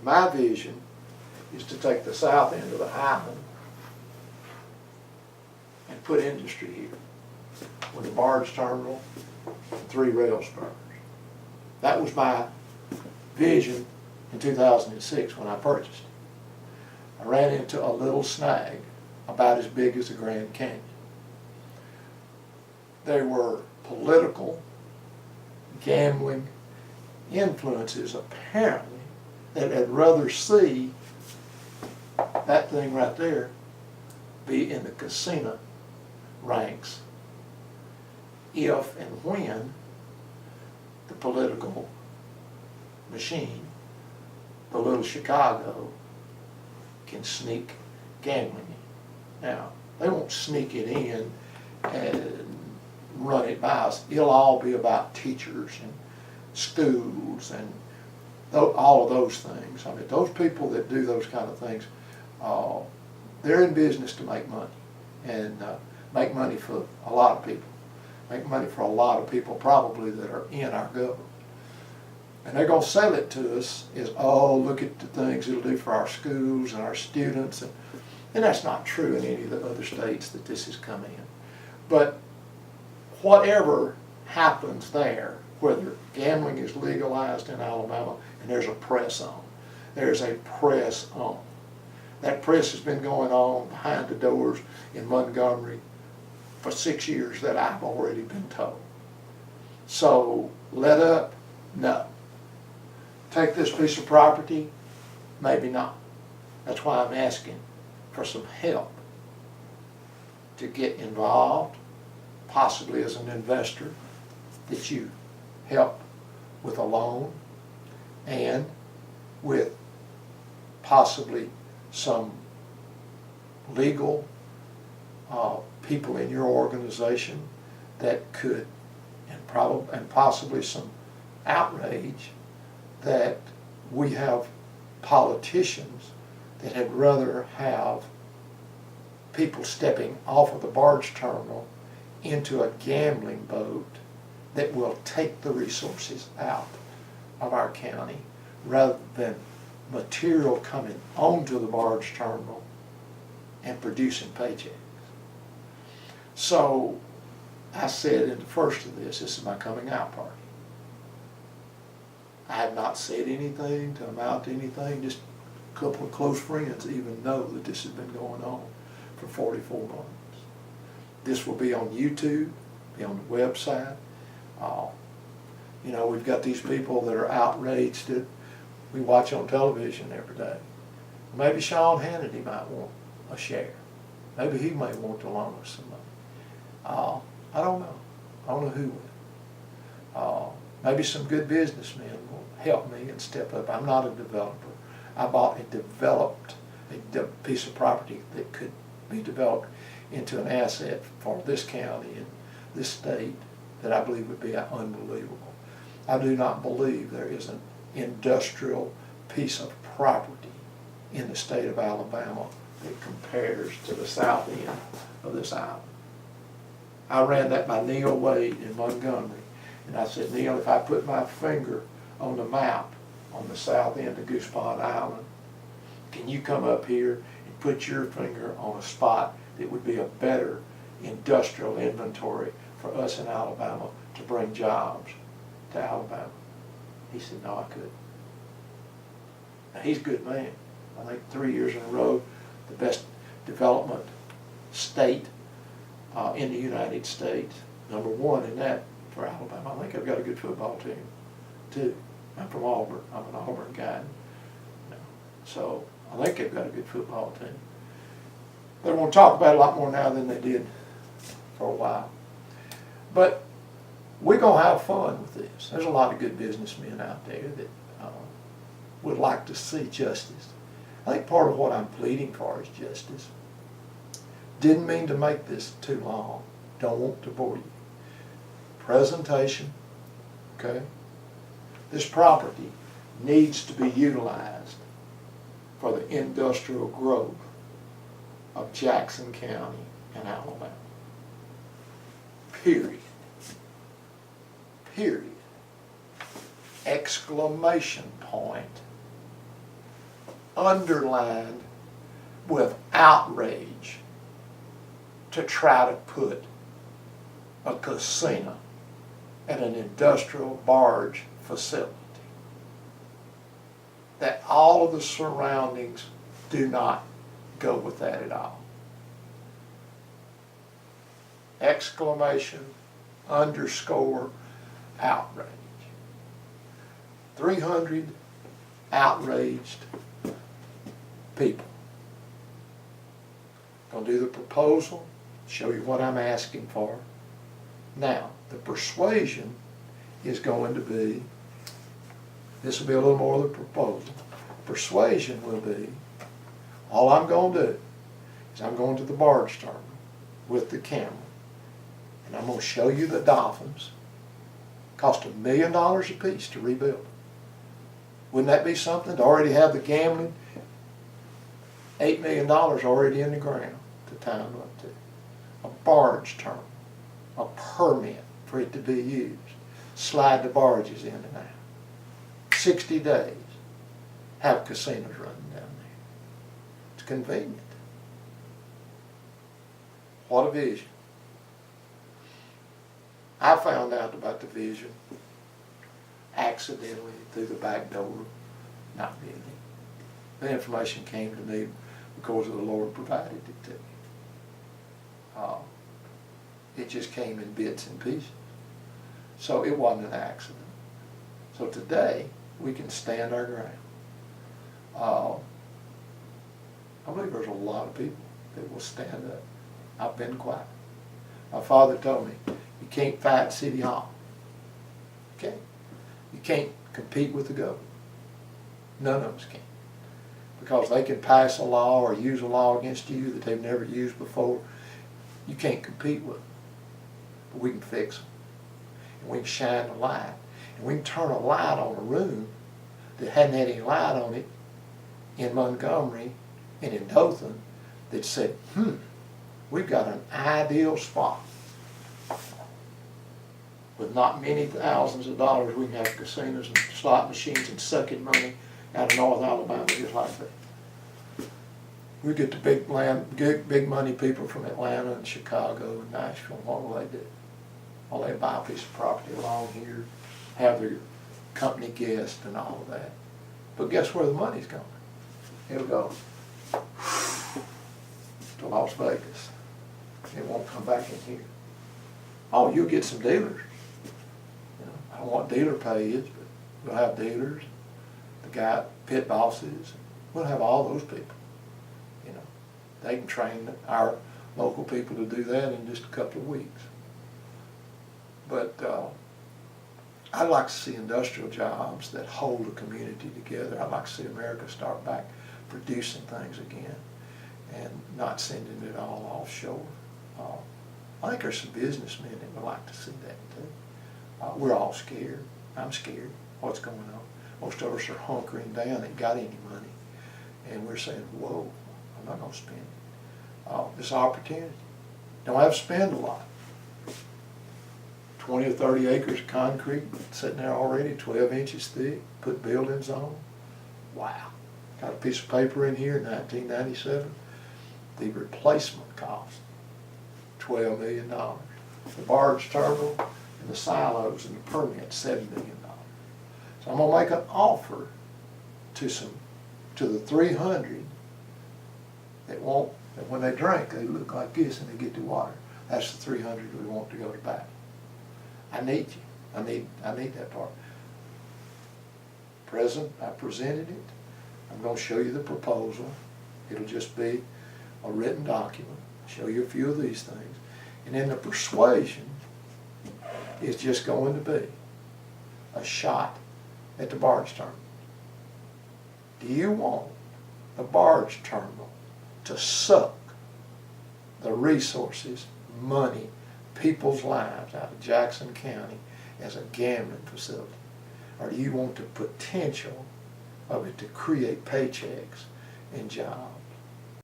My vision is to take the south end of the island and put industry here with a barge terminal and 3 rail spurs. That was my vision in 2006 when I purchased it. I ran into a little snag about as big as the Grand Canyon. There were political, gambling influences apparently that I'd rather see that thing right there be in the casino ranks if and when the political machine, the little Chicago, can sneak gambling in. Now, they won't sneak it in and run it by us. It'll all be about teachers and schools and all of those things. I mean, those people that do those kind of things, they're in business to make money and make money for a lot of people. Make money for a lot of people probably that are in our government. And they're going to sell it to us as, oh, look at the things it'll do for our schools and our students. And that's not true in any of the other states that this has come in. But whatever happens there, whether gambling is legalized in Alabama, and there's a press on. There's a press on. That press has been going on behind the doors in Montgomery for 6 years that I've already been told. So let up? No. Take this piece of property? Maybe not. That's why I'm asking for some help to get involved, possibly as an investor, that you help with a loan and with possibly some legal people in your organization that could, and possibly some outrage that we have politicians that had rather have people stepping off of the barge terminal into a gambling boat that will take the resources out of our county rather than material coming onto the barge terminal and producing paychecks. So I said in the first of this is my coming out party. I have not said anything to amount to anything, just a couple of close friends even know that this has been going on for 44 months. This will be on YouTube, be on the website. You know, we've got these people that are outraged that we watch on television every day. Maybe Sean Hannity might want a share. Maybe he may want to loan us some money. I don't know. I don't know who will. Maybe some good businessmen will help me and step up. I'm not a developer. I bought a piece of property that could be developed into an asset for this county and this state that I believe would be unbelievable. I do not believe there is an industrial piece of property in the state of Alabama that compares to the south end of this island. I ran that by Neil Wade in Montgomery, and I said, Neil, if I put my finger on the map on the south end of Goosepond Island, can you come up here and put your finger on a spot that would be a better industrial inventory for us in Alabama to bring jobs to Alabama? He said, no, I couldn't. Now, he's a good man. I think 3 years in a row, the best development state in the United States, #1 in that for Alabama. I think I've got a good football team, too. I'm from Auburn. I'm an Auburn guy. So I think they've got a good football team. They want to talk about it a lot more now than they did for a while. But we're going to have fun with this. There's a lot of good businessmen out there that would like to see justice. I think part of what I'm pleading for is justice. Didn't mean to make this too long. Don't want to bore you. Presentation, okay? This property needs to be utilized for the industrial growth of Jackson County and Alabama. Period. Period. Exclamation point. underlined with outrage to try to put a casino at an industrial barge facility. That all of the surroundings do not go with that at all. Exclamation, underscore, outrage. 300 outraged people. Gonna do the proposal, show you what I'm asking for. Now, the persuasion is going to be, this will be a little more of the proposal. Persuasion will be, all I'm going to do is I'm going to the barge terminal with the camera, and I'm going to show you the dolphins. Cost $1 million a piece to rebuild. Wouldn't that be something to already have the gambling? $8 million already in the ground to tie them up to. A barge terminal, a permit for it to be used. Slide the barges in and out. 60 days, have casinos running down there. It's convenient. What a vision. I found out about the vision accidentally through the back door, not really. The information came to me because the Lord provided it to me. It just came in bits and pieces. So it wasn't an accident. So today, we can stand our ground. I believe there's a lot of people that will stand up. I've been quiet. My father told me, you can't fight City Hall. Okay? You can't compete with the government. None of us can. Because they can pass a law or use a law against you that they've never used before. You can't compete with them. But we can fix them. And we can shine a light. And we can turn a light on a room that hadn't had any light on it in Montgomery and in Dothan that said, we've got an ideal spot. With not many thousands of dollars, we can have casinos and slot machines and sucking money out of North Alabama just like that. We get the big money people from Atlanta and Chicago and Nashville. What will they do? Well, they buy a piece of property along here, have their company guest and all of that. But guess where the money's going? It'll go to Las Vegas. It won't come back in here. Oh, you'll get some dealers. You know, I don't know what dealer pay is, but we'll have dealers, the guy, pit bosses. We'll have all those people. You know, they can train our local people to do that in just a couple of weeks. But I'd like to see industrial jobs that hold the community together. I'd like to see America start back producing things again and not sending it all offshore. I think there's some businessmen that would like to see that too. We're all scared. I'm scared. What's going on? Most of us are hunkering down, ain't got any money. And we're saying, whoa, I'm not going to spend it. This opportunity. Don't have to spend a lot. 20 or 30 acres of concrete sitting there already, 12 inches thick, put buildings on. Wow. Got a piece of paper in here, 1997. The replacement cost, $12 million. The barge terminal and the silos and the permit, $7 million. So I'm gonna make an offer to the 300 that when they drink, they look like this and they get the water. That's the 300 we want to go to battle. I need you. I need that part. I presented it. I'm going to show you the proposal. It'll just be a written document. Show you a few of these things. And then the persuasion is just going to be a shot at the barge terminal. Do you want the barge terminal to suck the resources, money, people's lives out of Jackson County as a gambling facility? Or do you want the potential of it to create paychecks and jobs?